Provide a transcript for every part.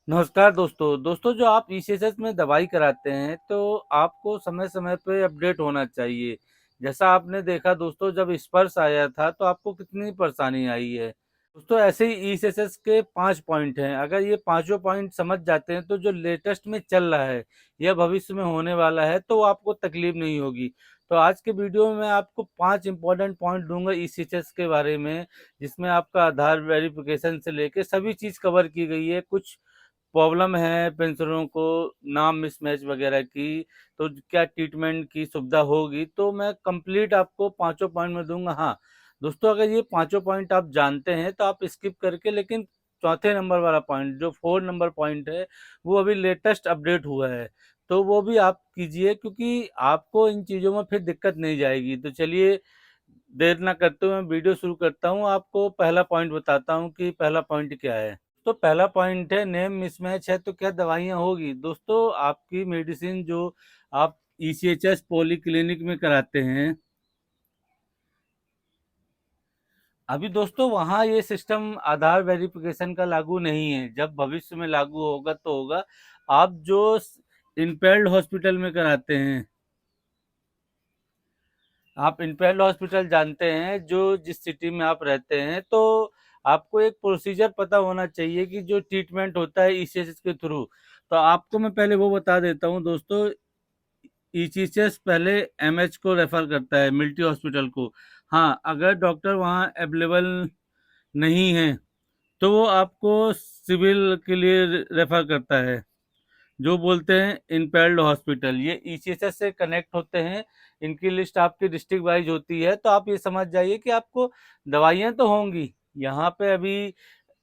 नमस्कार दोस्तों जो आप ईसीएचएस में दवाई कराते हैं तो आपको समय समय पे अपडेट होना चाहिए। जैसा आपने देखा दोस्तों, जब स्पर्श आया था तो आपको कितनी परेशानी आई है। दोस्तों ऐसे ही ईसीएचएस के 5 पॉइंट हैं। अगर ये पांचों पॉइंट समझ जाते हैं तो जो लेटेस्ट में चल रहा है या भविष्य में होने वाला है तो आपको तकलीफ नहीं होगी। तो आज के वीडियो में मैं आपको 5 इंपॉर्टेंट पॉइंट दूंगा ईसीएचएस के बारे में, जिसमें आपका आधार वेरिफिकेशन से लेके सभी चीज कवर की गई है। कुछ प्रॉब्लम है पेंशनरों को नाम मिसमैच वगैरह की, तो क्या ट्रीटमेंट की सुविधा होगी, तो मैं कंप्लीट आपको पांचों पॉइंट में दूंगा। हाँ दोस्तों, अगर ये पांचों पॉइंट आप जानते हैं तो आप स्किप करके, लेकिन चौथे नंबर वाला पॉइंट जो 4 नंबर पॉइंट है वो अभी लेटेस्ट अपडेट हुआ है, तो वो भी आप कीजिए, क्योंकि आपको इन चीज़ों में फिर दिक्कत नहीं जाएगी। तो चलिए देर ना करते हुए मैं वीडियो शुरू करता हूँ। आपको पहला पॉइंट बताता हूँ कि पहला पॉइंट क्या है। तो पहला पॉइंट है नेम मिसमैच है तो क्या दवाइयाँ होगी। दोस्तों आपकी मेडिसिन जो आप ईसीएचएस पॉली क्लिनिक में कराते हैं, अभी दोस्तों वहाँ ये सिस्टम आधार वेरिफिकेशन का लागू नहीं है। जब भविष्य में लागू होगा तो होगा। आप जो इम्पेयर्ड हॉस्पिटल में कराते हैं, आप इम्पेरियल हॉस्पिटल जानते हैं जो जिस सिटी में आप रहते हैं, तो आपको एक प्रोसीजर पता होना चाहिए कि जो ट्रीटमेंट होता है ईसीएचएस के थ्रू। तो आपको मैं पहले वो बता देता हूँ दोस्तों। ईसीएचएस पहले एमएच को रेफर करता है, मिलिट्री हॉस्पिटल को। हाँ, अगर डॉक्टर वहाँ अवेलेबल नहीं है तो वो आपको सिविल के लिए रेफर करता है, जो बोलते हैं इम्पेयर्ड हॉस्पिटल। ये ईसीएचएस से कनेक्ट होते हैं। इनकी लिस्ट आपकी डिस्ट्रिक्ट वाइज होती है, तो आप ये समझ जाइए कि आपको दवाइयाँ तो होंगी। यहाँ पे अभी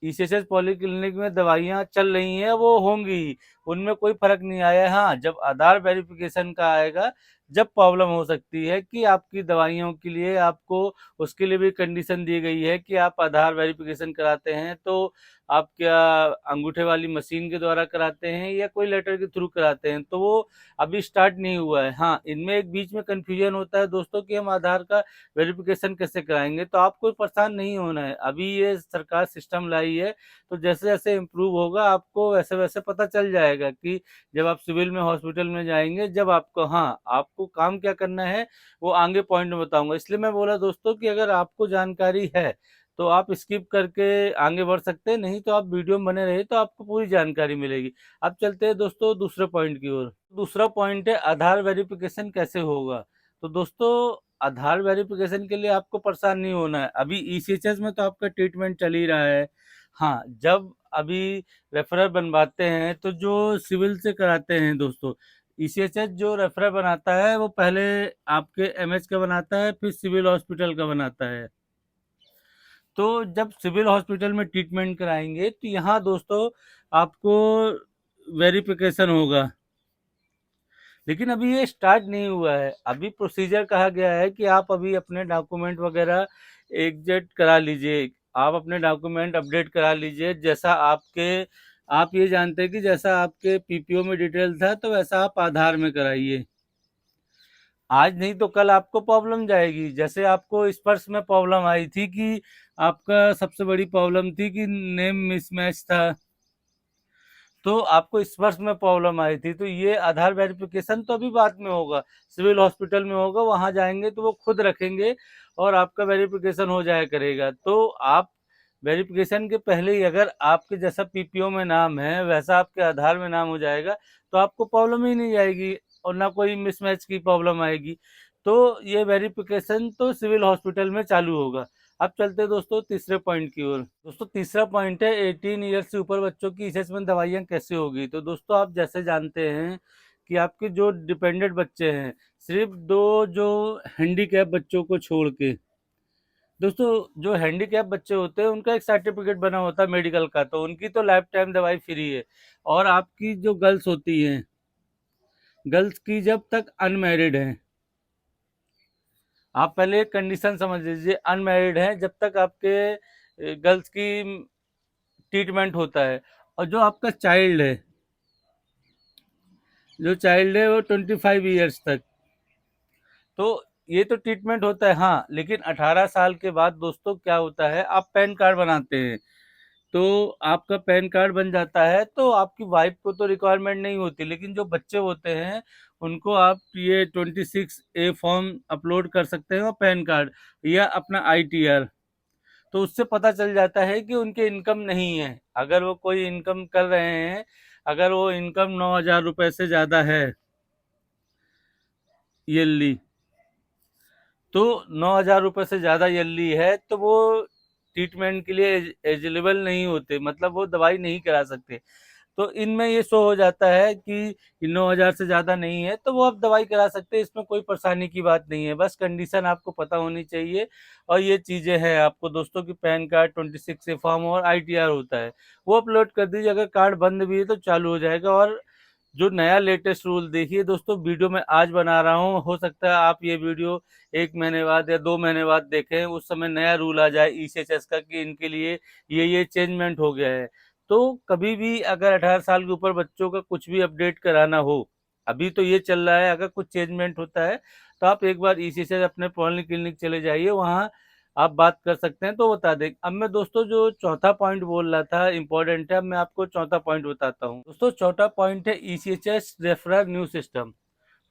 ईसीएचएस पॉलीक्लिनिक में दवाइयाँ चल रही हैं, वो होंगी ही, उनमें कोई फर्क नहीं आया है। हाँ, जब आधार वेरिफिकेशन का आएगा, जब प्रॉब्लम हो सकती है कि आपकी दवाइयों के लिए आपको उसके लिए भी कंडीशन दी गई है कि आप आधार वेरिफिकेशन कराते हैं तो आप क्या अंगूठे वाली मशीन के द्वारा कराते हैं या कोई लेटर के थ्रू कराते हैं, तो वो अभी स्टार्ट नहीं हुआ है। हाँ, इनमें एक बीच में कंफ्यूजन होता है दोस्तों कि हम आधार का वेरिफिकेशन कैसे कराएंगे। तो आपको परेशान नहीं होना है, अभी ये सरकार सिस्टम लाई है, तो जैसे जैसे इम्प्रूव होगा आपको वैसे वैसे पता चल जाएगा कि जब आप सिविल में हॉस्पिटल में जाएंगे, जब आपको, हाँ आपको काम क्या करना है वो आगे पॉइंट में बताऊंगा। इसलिए मैं बोला दोस्तों कि अगर आपको जानकारी है तो आप स्किप करके आगे बढ़ सकते हैं, नहीं तो आप वीडियो में बने रहे तो आपको पूरी जानकारी मिलेगी। अब चलते हैं दोस्तों दूसरे पॉइंट की ओर। दूसरा पॉइंट है आधार वेरिफिकेशन कैसे होगा। तो दोस्तों आधार वेरिफिकेशन के लिए आपको परेशान नहीं होना है। अभी ईसीएचएस में तो आपका ट्रीटमेंट चल ही रहा है। हाँ, जब अभी रेफरल बनवाते हैं तो जो सिविल से कराते हैं दोस्तों, ईसीएचएस जो रेफरल बनाता है वो पहले आपके एमएच का बनाता है, फिर सिविल हॉस्पिटल का बनाता है। तो जब सिविल हॉस्पिटल में ट्रीटमेंट कराएंगे तो यहाँ दोस्तों आपको वेरिफिकेशन होगा, लेकिन अभी ये स्टार्ट नहीं हुआ है। अभी प्रोसीजर कहा गया है कि आप अभी अपने डॉक्यूमेंट वगैरह एग्जेक्ट करा लीजिए, आप अपने डॉक्यूमेंट अपडेट करा लीजिए। जैसा आपके, आप ये जानते हैं कि जैसा आपके पीपीओ में डिटेल था तो वैसा आप आधार में कराइए। आज नहीं तो कल आपको प्रॉब्लम जाएगी। जैसे आपको स्पर्श में प्रॉब्लम आई थी कि आपका सबसे बड़ी प्रॉब्लम थी कि नेम मिसमैच था, तो आपको स्पर्श में प्रॉब्लम आई थी, तो ये आधार वेरिफिकेशन तो अभी बाद में होगा, सिविल हॉस्पिटल में होगा। वहां जाएंगे तो वो खुद रखेंगे और आपका वेरिफिकेशन हो जाया करेगा। तो आप वेरिफिकेशन के पहले ही अगर आपके जैसा पीपीओ में नाम है वैसा आपके आधार में नाम हो जाएगा तो आपको प्रॉब्लम ही नहीं आएगी और ना कोई मिसमैच की प्रॉब्लम आएगी। तो ये वेरिफिकेशन तो सिविल हॉस्पिटल में चालू होगा। अब चलते हैं दोस्तों तीसरे पॉइंट की ओर। दोस्तों तीसरा पॉइंट है 18 ईयर्स से ऊपर बच्चों की असेसमेंट दवाइयाँ कैसे होगी। तो दोस्तों आप जैसे जानते हैं कि आपके जो डिपेंडेंट बच्चे हैं, सिर्फ दो जो हैंडीकैप बच्चों को छोड़ के, दोस्तों जो हैंडीकैप बच्चे होते हैं उनका एक सर्टिफिकेट बना होता है मेडिकल का, तो उनकी तो लाइफ टाइम दवाई फ्री है। और आपकी जो गर्ल्स होती हैं, गर्ल्स की जब तक अनमैरिड हैं, आप पहले एक कंडीशन समझ लीजिए, अनमैरिड हैं जब तक आपके गर्ल्स की ट्रीटमेंट होता है। और जो आपका चाइल्ड है, जो चाइल्ड है वो 25 ईयर्स तक, तो ये तो ट्रीटमेंट होता है। हाँ, लेकिन 18 साल के बाद दोस्तों क्या होता है, आप पैन कार्ड बनाते हैं, तो आपका पैन कार्ड बन जाता है। तो आपकी वाइफ को तो रिक्वायरमेंट नहीं होती, लेकिन जो बच्चे होते हैं उनको आप ये 26A फॉर्म अपलोड कर सकते हैं, और पैन कार्ड या अपना ITR। तो उससे पता चल जाता है कि उनके इनकम नहीं है। अगर वो कोई इनकम कर रहे हैं, अगर वो इनकम 9,000 रुपये से ज़्यादा है ईयरली, तो 9,000 रुपये से ज़्यादा ईयरली है, तो वो ट्रीटमेंट के लिए एलिजिबल नहीं होते, मतलब वो दवाई नहीं करा सकते। तो इनमें ये शो हो जाता है कि 9,000 से ज़्यादा नहीं है, तो वो आप दवाई करा सकते हैं। इसमें कोई परेशानी की बात नहीं है, बस कंडीशन आपको पता होनी चाहिए। और ये चीज़ें हैं आपको दोस्तों की पैन कार्ड, 26A फॉर्म और ITR होता है, वो अपलोड कर दीजिए। अगर कार्ड बंद भी है तो चालू हो जाएगा। और जो नया लेटेस्ट रूल देखिए दोस्तों, वीडियो मैं आज बना रहा हूँ, हो सकता है आप ये वीडियो 1 महीने बाद या 2 महीने बाद देखें, उस समय नया रूल आ जाए ECHS का कि इनके लिए ये चेंजमेंट हो गया है। तो कभी भी अगर 18 साल के ऊपर बच्चों का कुछ भी अपडेट कराना हो, अभी तो ये चल रहा है, अगर कुछ चेंजमेंट होता है तो आप एक बार ECHS अपने पॉलिक्लिनिक चले जाइए, वहाँ आप बात कर सकते हैं, तो बता दें। अब मैं दोस्तों जो चौथा पॉइंट बोल रहा था इम्पोर्टेंट है, अब मैं आपको चौथा पॉइंट बताता हूँ। दोस्तों चौथा पॉइंट है ECHS रेफरल न्यू सिस्टम।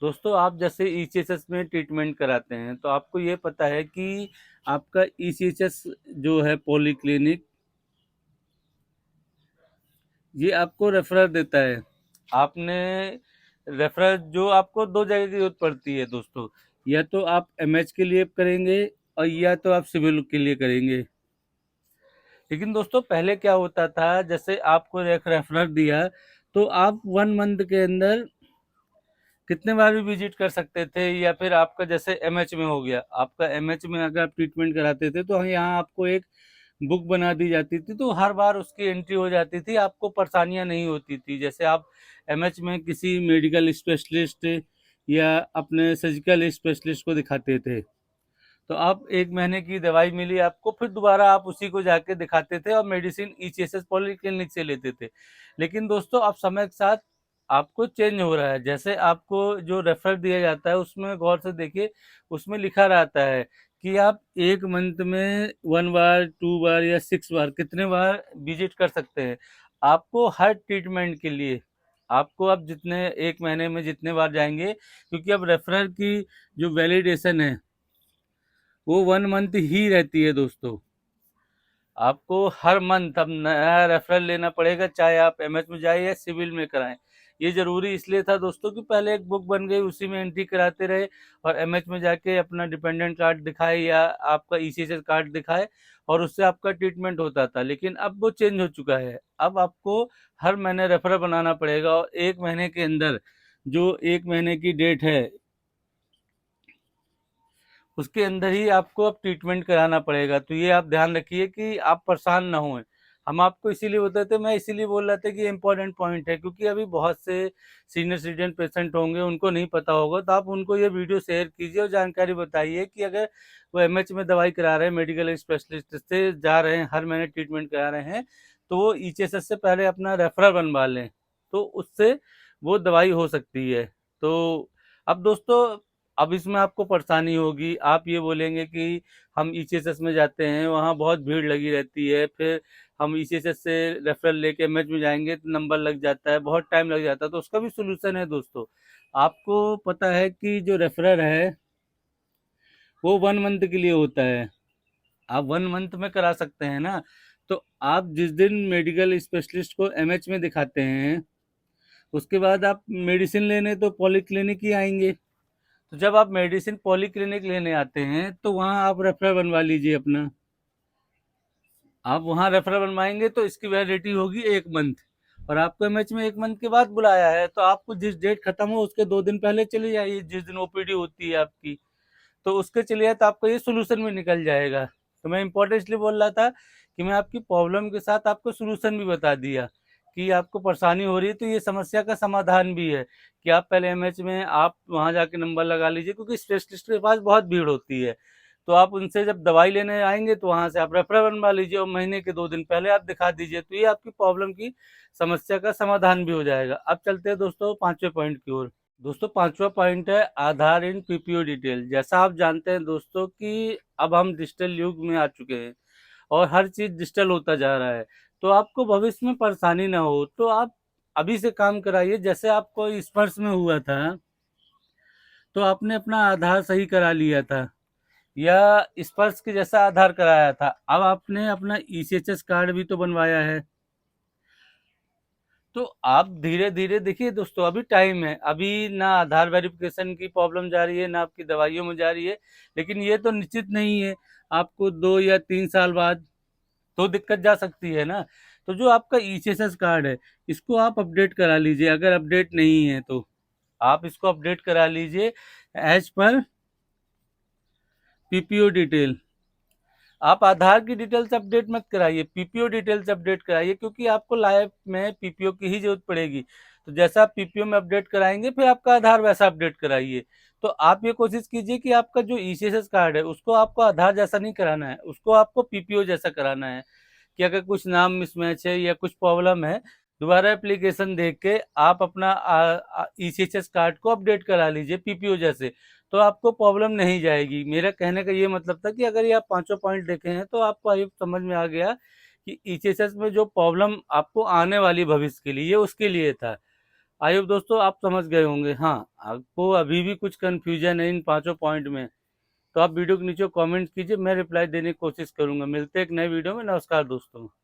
दोस्तों आप जैसे ECHS में ट्रीटमेंट कराते हैं, तो आपको ये पता है कि आपका ECHS जो है पॉलीक्लिनिक, ये आपको रेफरल देता है। आपने रेफरल जो आपको दो जगह की जरूरत पड़ती है दोस्तों, या तो आप MH के लिए करेंगे और या तो आप सिविल के लिए करेंगे। लेकिन दोस्तों पहले क्या होता था, जैसे आपको एक रेफरल दिया तो आप 1 मंथ के अंदर कितने बार भी विजिट कर सकते थे। या फिर आपका जैसे MH में हो गया, आपका MH में अगर आप ट्रीटमेंट कराते थे तो यहाँ आपको एक बुक बना दी जाती थी, तो हर बार उसकी एंट्री हो जाती थी, आपको परेशानियां नहीं होती थी। जैसे आप MH में किसी मेडिकल स्पेशलिस्ट या अपने सर्जिकल स्पेशलिस्ट को दिखाते थे, तो आप 1 महीने की दवाई मिली आपको, फिर दोबारा आप उसी को जाके दिखाते थे और मेडिसिन ECHS पॉलीक्लिनिक से लेते थे। लेकिन दोस्तों अब समय के साथ आपको चेंज हो रहा है। जैसे आपको जो रेफर दिया जाता है उसमें गौर से देखिए, उसमें लिखा रहता है कि आप 1 मंथ में 1 बार, 2 बार या 6 बार कितने बार विजिट कर सकते हैं। आपको हर ट्रीटमेंट के लिए आपको अब जितने 1 महीने में जितने बार जाएंगे, क्योंकि अब रेफरल की जो वैलिडेशन है वो 1 मंथ ही रहती है दोस्तों। आपको हर मंथ अब नया रेफरल लेना पड़ेगा, चाहे आप MH में जाए या सिविल में कराएं। ये जरूरी इसलिए था दोस्तों कि पहले एक बुक बन गई, उसी में एंट्री कराते रहे और MH में जाके अपना डिपेंडेंट कार्ड दिखाए या आपका ECHS कार्ड दिखाए और उससे आपका ट्रीटमेंट होता था। लेकिन अब वो चेंज हो चुका है, अब आपको हर महीने रेफरल बनाना पड़ेगा और 1 महीने के अंदर जो 1 महीने की डेट है उसके अंदर ही आपको अब ट्रीटमेंट कराना पड़ेगा। तो ये आप ध्यान रखिए कि आप परेशान ना हों। हम आपको इसीलिए बताते थे, मैं इसीलिए बोल रहा था कि इम्पोर्टेंट पॉइंट है, क्योंकि अभी बहुत से सीनियर सिटीजन पेशेंट होंगे, उनको नहीं पता होगा। तो आप उनको ये वीडियो शेयर कीजिए और जानकारी बताइए कि अगर वो MH में दवाई करा रहे हैं, मेडिकल स्पेशलिस्ट से जा रहे हैं, हर महीने ट्रीटमेंट करा रहे हैं, तो वो ECHS से पहले अपना रेफरल बनवा लें, तो उससे वो दवाई हो सकती है। तो अब दोस्तों अब इसमें आपको परेशानी होगी, आप ये बोलेंगे कि हम ECHS में जाते हैं, वहाँ बहुत भीड़ लगी रहती है, फिर हम ECHS से रेफरल लेके MH में जाएंगे तो नंबर लग जाता है, बहुत टाइम लग जाता है। तो उसका भी सोल्यूशन है दोस्तों। आपको पता है कि जो रेफरल है वो 1 मंथ के लिए होता है, आप 1 मंथ में करा सकते हैं ना। तो आप जिस दिन मेडिकल स्पेशलिस्ट को MH में दिखाते हैं, उसके बाद आप मेडिसिन लेने तो पॉलीक्लिनिक ही आएंगे। तो जब आप मेडिसिन पॉलीक्लिनिक लेने आते हैं तो वहाँ आप रेफरल बनवा लीजिए अपना। आप वहाँ रेफरल बनवाएंगे तो इसकी वैलिडिटी होगी 1 मंथ, और आपको MH में 1 मंथ के बाद बुलाया है, तो आपको जिस डेट खत्म हो उसके 2 दिन पहले चले जाइए, जिस दिन OPD होती है आपकी, तो उसके चलिए, तो आपको ये सोल्यूशन भी निकल जाएगा। तो मैं इम्पोर्टेंट इसलिए बोल रहा था कि मैं आपकी प्रॉब्लम के साथ आपको सोल्यूशन भी बता दिया कि आपको परेशानी हो रही है, तो ये समस्या का समाधान भी है कि आप पहले MH में आप वहाँ जाके नंबर लगा लीजिए, क्योंकि स्पेशलिस्ट के पास बहुत भीड़ होती है। तो आप उनसे जब दवाई लेने आएंगे तो वहाँ से आप रेफरल बनवा लीजिए और महीने के 2 दिन पहले आप दिखा दीजिए, तो ये आपकी प्रॉब्लम की समस्या का समाधान भी हो जाएगा। अब चलते हैं दोस्तों 5वें पॉइंट की ओर। दोस्तों 5वां पॉइंट है आधार इन PPO डिटेल। जैसा आप जानते हैं दोस्तों कि अब हम डिजिटल युग में आ चुके हैं और हर चीज़ डिजिटल होता जा रहा है। तो आपको भविष्य में परेशानी ना हो। तो आप अभी से काम कराइए। जैसे आपको स्पर्श में हुआ था, तो आपने अपना आधार सही करा लिया था, या स्पर्श के जैसा आधार कराया था। अब आपने अपना ईसीएचएस कार्ड भी तो बनवाया है। तो आप धीरे धीरे देखिए दोस्तों, अभी टाइम है, अभी ना आधार वेरिफिकेशन की प्रॉब्लम जा रही है, ना आपकी दवाइयों में जा रही है, लेकिन ये तो निश्चित नहीं है, आपको 2 या 3 साल बाद तो दिक्कत जा सकती है ना। तो जो आपका ईसीएसएस कार्ड है, इसको आप अपडेट करा लीजिए। अगर अपडेट नहीं है तो आप इसको अपडेट करा लीजिए एज पर पीपीओ डिटेल। आप आधार की डिटेल्स अपडेट मत कराइए, पीपीओ डिटेल्स अपडेट कराइए, क्योंकि आपको लाइफ में पीपीओ की ही जरूरत पड़ेगी। तो जैसा आप पीपीओ में अपडेट कराएंगे, फिर आपका आधार वैसा अपडेट कराइए। तो आप ये कोशिश कीजिए कि आपका जो ईसीएसएस कार्ड है, उसको आपको आधार जैसा नहीं कराना है, उसको आपको पीपीओ जैसा कराना है। कि अगर कुछ नाम मिसमैच है या कुछ प्रॉब्लम है, दोबारा एप्लीकेशन देख के आप अपना ईसीएचएस कार्ड को अपडेट करा लीजिए पीपीओ जैसे। तो आपको प्रॉब्लम नहीं जाएगी। मेरा कहने का ये मतलब था कि अगर ये आप पांचों पॉइंट देखे हैं, तो आपको आई समझ में आ गया कि ईसीएचएस में जो प्रॉब्लम आपको आने वाली भविष्य के लिए, ये उसके लिए था। आई होप दोस्तों आप समझ गए होंगे। हाँ, आपको अभी भी कुछ कंफ्यूजन है इन पांचों पॉइंट में, तो आप वीडियो के नीचे कमेंट कीजिए, मैं रिप्लाई देने की कोशिश करूंगा। मिलते हैं एक नए वीडियो में। नमस्कार दोस्तों।